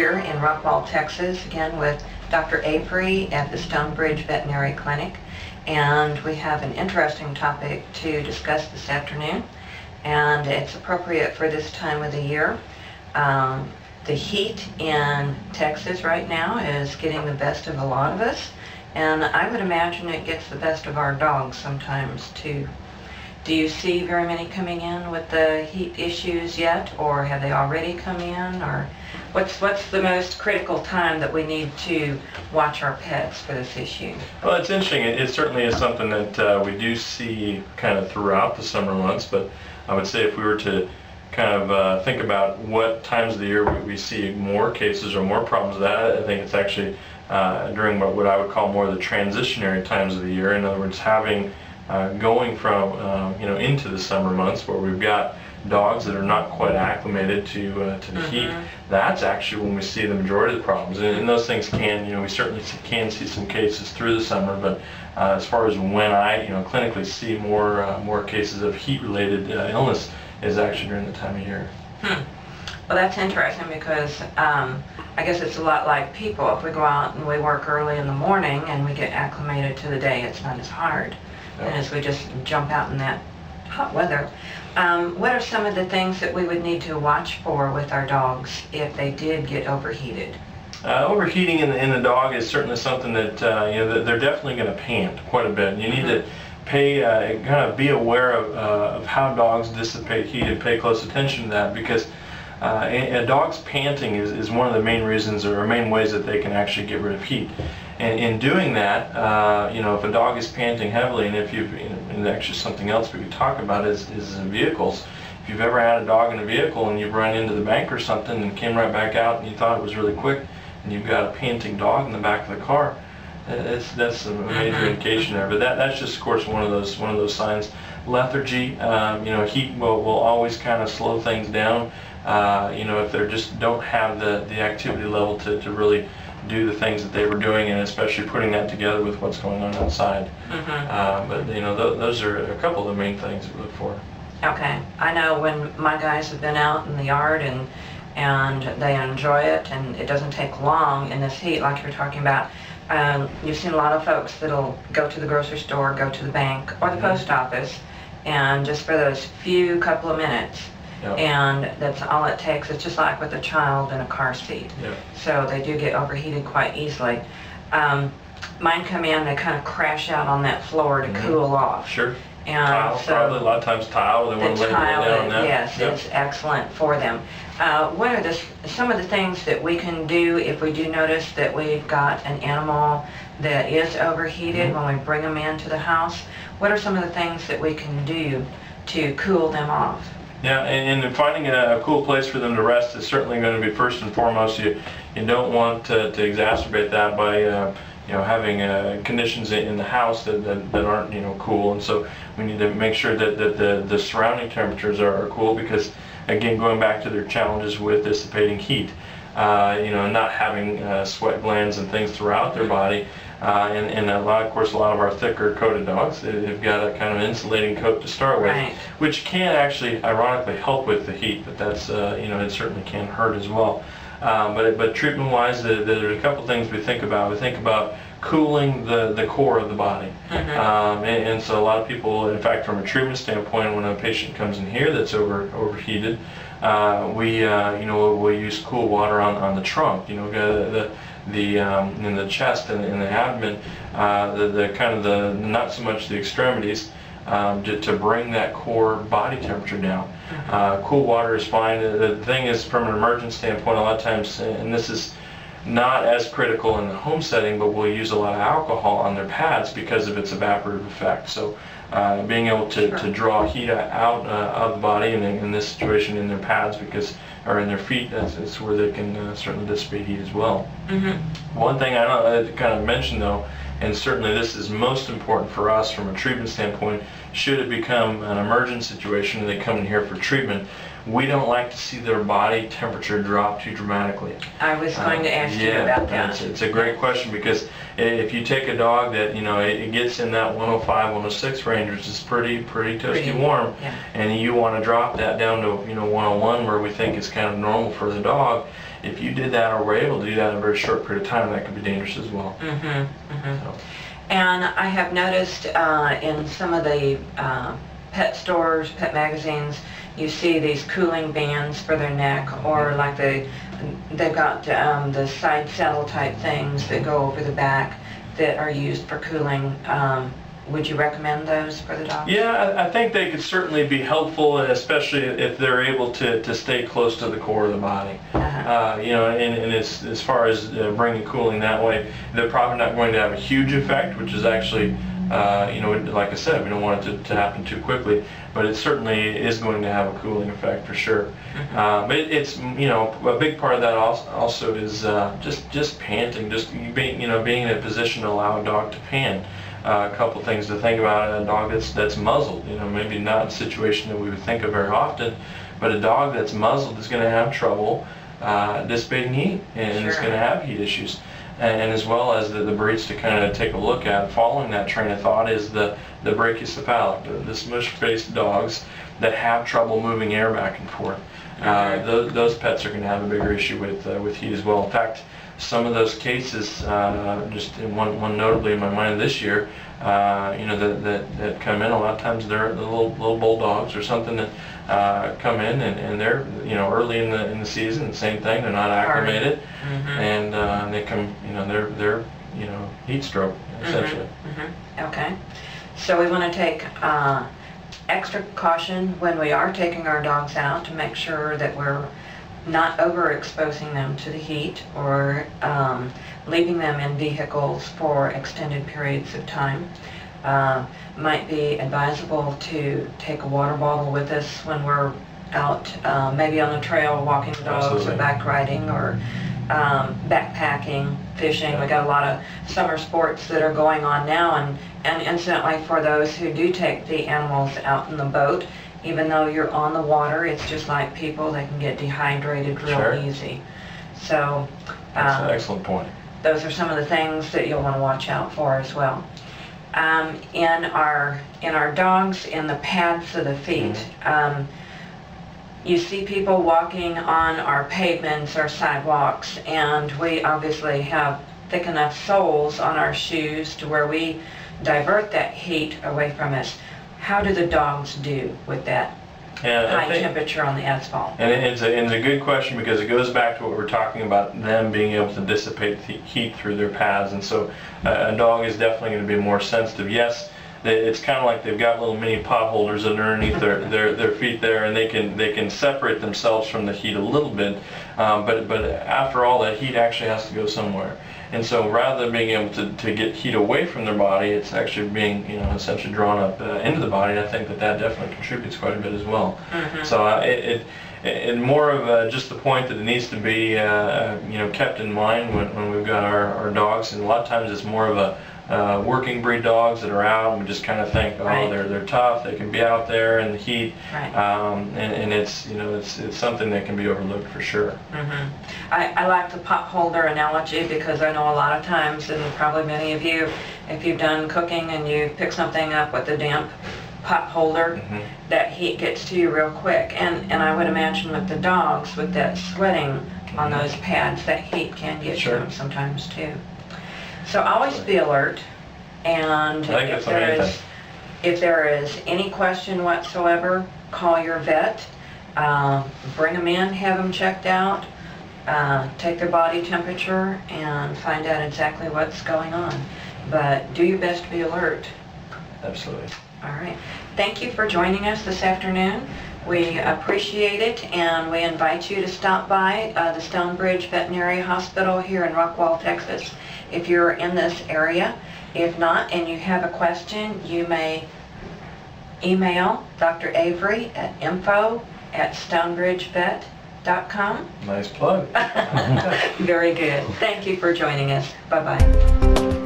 here in Rockwall, Texas, again with Dr. Avery at the Stonebridge Veterinary Clinic, and we have an interesting topic to discuss this afternoon, and it's appropriate for this time of the year. The heat in Texas right now is getting the best of a lot of us, and I would imagine it gets the best of our dogs sometimes too. Do you see very many coming in with the heat issues yet, or have they already come in, or what's the most critical time that we need to watch our pets for this issue? Well, it's interesting. It certainly is something that we do see kind of throughout the summer months, but I would say if we were to kind of think about what times of the year we see more cases or more problems with that, I think it's actually during what I would call more the transitionary times of the year. In other words, having going from into the summer months where we've got dogs that are not quite acclimated to the heat. That's actually when we see the majority of the problems, and those things can, we certainly can see some cases through the summer, but as far as when I clinically see more cases of heat-related illness is actually during the time of year. Well, that's interesting because I guess it's a lot like people. If we go out and we work early in the morning and we get acclimated to the day, it's not as hard as we just jump out in that hot weather. What are some of the things that we would need to watch for with our dogs if they did get overheated? Overheating in the dog is certainly something that that they're definitely going to pant quite a bit. You need to kind of be aware of how dogs dissipate heat and pay close attention to that, because a dog's panting is one of the main reasons or main ways that they can actually get rid of heat. And in doing that, if a dog is panting heavily, and and actually something else we could talk about is vehicles. If you've ever had a dog in a vehicle and you've run into the bank or something and came right back out and you thought it was really quick, and you've got a panting dog in the back of the car, that's a major indication there. But that's just, of course, one of those signs. Lethargy, heat will always kind of slow things down. If they just don't have the activity level to really do the things that they were doing, and especially putting that together with what's going on outside. But those are a couple of the main things we look for. Okay, I know when my guys have been out in the yard and they enjoy it, and it doesn't take long in this heat like you're talking about. You've seen a lot of folks that'll go to the grocery store, go to the bank or the post office, and just for those few couple of minutes. And that's all it takes. It's just like with a child in a car seat. So they do get overheated quite easily. Mine come in, they kind of crash out on that floor to cool off. Sure. And tile, so probably a lot of times tile. They want to lay down on that. Yes, it's excellent for them. What are some of the things that we can do if we do notice that we've got an animal that is overheated when we bring them into the house? What are some of the things that we can do to cool them off? Yeah, and finding a cool place for them to rest is certainly going to be first and foremost. You don't want to exacerbate that by having conditions in the house that aren't cool, and so we need to make sure that the surrounding temperatures are cool, because again, going back to their challenges with dissipating heat, not having sweat glands and things throughout their body. And a lot of our thicker coated dogs, they've got a kind of insulating coat to start with, which can actually ironically help with the heat, but that's it certainly can hurt as well. But treatment wise, there's a couple things we think about. We think about cooling the core of the body, and so a lot of people, in fact, from a treatment standpoint, when a patient comes in here that's overheated, we'll use cool water on the trunk, in the chest and in the abdomen, the kind of the not so much the extremities, to bring that core body temperature down. Cool water is fine. The thing is, from an emergent standpoint, a lot of times, and this is not as critical in the home setting, but we'll use a lot of alcohol on their pads because of its evaporative effect. So being able to draw heat out of the body, and in this situation in their pads, or in their feet, that's where they can certainly dissipate heat as well. One thing I kind of mentioned though, and certainly this is most important for us from a treatment standpoint, should it become an emergent situation and they come in here for treatment, we don't like to see their body temperature drop too dramatically. I was going to ask you about that. It's a great question, because if you take a dog that it gets in that 105, 106 range, which is pretty toasty warm, and you want to drop that down to 101, where we think is kind of normal for the dog, if you did that or were able to do that in a very short period of time, that could be dangerous as well. So. And I have noticed in some of the pet stores, pet magazines, you see these cooling bands for their neck, or like they've got the side saddle type things that go over the back that are used for cooling. Would you recommend those for the dogs? Yeah, I think they could certainly be helpful, especially if they're able to stay close to the core of the body. You know, and as far as bringing cooling that way, they're probably not going to have a huge effect, which is actually, you know, like I said, we don't want it to happen too quickly, but it certainly is going to have a cooling effect for sure. But it's, you know, a big part of that also is just panting, just being, you know, being in a position to allow a dog to pant. A couple things to think about: a dog that's muzzled, you know, maybe not a situation that we would think of very often, but a dog that's muzzled is going to have trouble dissipating heat, and it's going to have heat issues. And as well as the breeds to kind of take a look at, following that train of thought, is the brachycephalic, the smush-faced dogs that have trouble moving air back and forth. Those pets are going to have a bigger issue with heat as well. In fact, some of those cases, just one notably in my mind this year, you know, that come in, a lot of times they're the little bulldogs or something that come in, and they're, you know, early in the season, same thing, they're not acclimated, and they come, you know, they're you know, heat stroke essentially. Okay, so we want to take extra caution when we are taking our dogs out to make sure that we're not overexposing them to the heat, or leaving them in vehicles for extended periods of time. Might be advisable to take a water bottle with us when we're out, maybe on the trail walking the dogs, or back riding, or backpacking, fishing. We got a lot of summer sports that are going on now, and incidentally, for those who do take the animals out in the boat, even though you're on the water, it's just like people, they can get dehydrated real easy. So that's an excellent point. Those are some of the things that you'll want to watch out for as well. In our dogs, in the pads of the feet, you see people walking on our pavements or sidewalks, and we obviously have thick enough soles on our shoes to where we divert that heat away from us. How do the dogs do with that high temperature on the asphalt? And it's a good question, because it goes back to what we're talking about, them being able to dissipate the heat through their pads. And so a dog is definitely going to be more sensitive. Yes, it's kind of like they've got little mini pot holders underneath their feet there, and they can separate themselves from the heat a little bit. But after all, that heat actually has to go somewhere. And so rather than being able to get heat away from their body, it's actually being, you know, essentially drawn up into the body. And I think that definitely contributes quite a bit as well. So and more of just the point that it needs to be, you know, kept in mind when we've got our dogs. And a lot of times it's more of a working breed dogs that are out, and we just kind of think, oh, they're tough, they can be out there in the heat, and it's, you know, it's something that can be overlooked for sure. I like the pot holder analogy, because I know a lot of times, and probably many of you, if you've done cooking and you pick something up with a damp pot holder, that heat gets to you real quick. And I would imagine with the dogs, with that sweating on those pads, that heat can get to them sometimes too. So always be alert, and if there is any question whatsoever, call your vet, bring them in, have them checked out, take their body temperature, and find out exactly what's going on. But do your best to be alert. Absolutely. All right. Thank you for joining us this afternoon. We appreciate it, and we invite you to stop by the Stonebridge Veterinary Hospital here in Rockwall, Texas, if you're in this area. If not, and you have a question, you may email Dr. Avery at info@stonebridgevet.com. Nice plug. Very good. Thank you for joining us. Bye-bye.